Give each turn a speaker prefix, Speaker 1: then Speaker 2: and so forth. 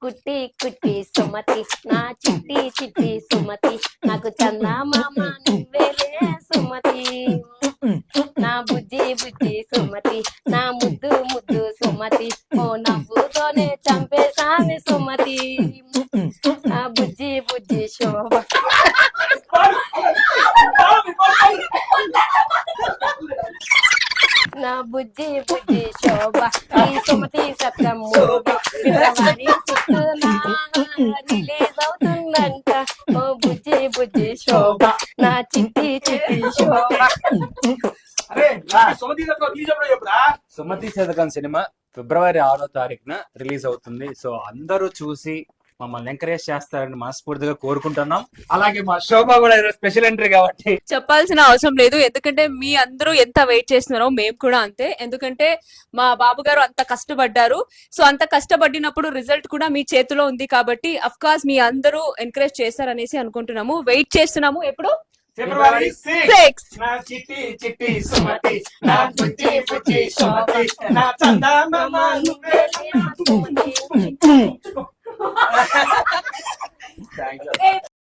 Speaker 1: కుట్టి కుట్టి సుమతి నా చిట్టి చిట్టి సుమతి నాకు చందమామ నువ్వేలే సుమతి నా బుజ్జి బుజ్జి సుమతి నా ముద్దు ముద్దు సుమతి ఓ నవ్వుతోనే చంపేసామి సుమతి నా బుజ్జి బుజ్జి శోభ నా బుజ్జి బుజ్జి శోభ ఈ సుమతి సత్యం ఫిబ్రవరి 6 రిలీజ్ అవుతుందంట ఓ బుజ్జి బుజ్జి శోభ నా చిట్టి చిట్టి శోభ.
Speaker 2: సుమతి శతకం సినిమా ఫిబ్రవరి 6వ తారీఖున రిలీజ్ అవుతుంది. సో అందరూ చూసి మమ్మల్ని ఎంకరేజ్ చేస్తారని మనస్ఫూర్తిగా కోరుకుంటున్నాం. అలాగే మా శోభ కూడా స్పెషల్ ఎంట్రీ కాబట్టి
Speaker 3: చెప్పాల్సిన అవసరం లేదు, ఎందుకంటే మీ అందరూ ఎంత వెయిట్ చేస్తున్నారో మేము కూడా అంతే. ఎందుకంటే మా బాబు గారు అంత కష్టపడ్డారు. సో అంత కష్టపడినప్పుడు రిజల్ట్ కూడా మీ చేతిలో ఉంది కాబట్టి అఫ్ కోర్స్ మీ అందరూ ఎంకరేజ్ చేస్తారనేసి అనుకుంటున్నాము. వెయిట్ చేస్తున్నాము. ఎప్పుడు
Speaker 2: ఫిబ్రవరి
Speaker 3: 6
Speaker 2: నా చిట్టి చిట్టి సుమతి నా బుజ్జి బుజ్జి సుమతి నా చందమామ నువ్వే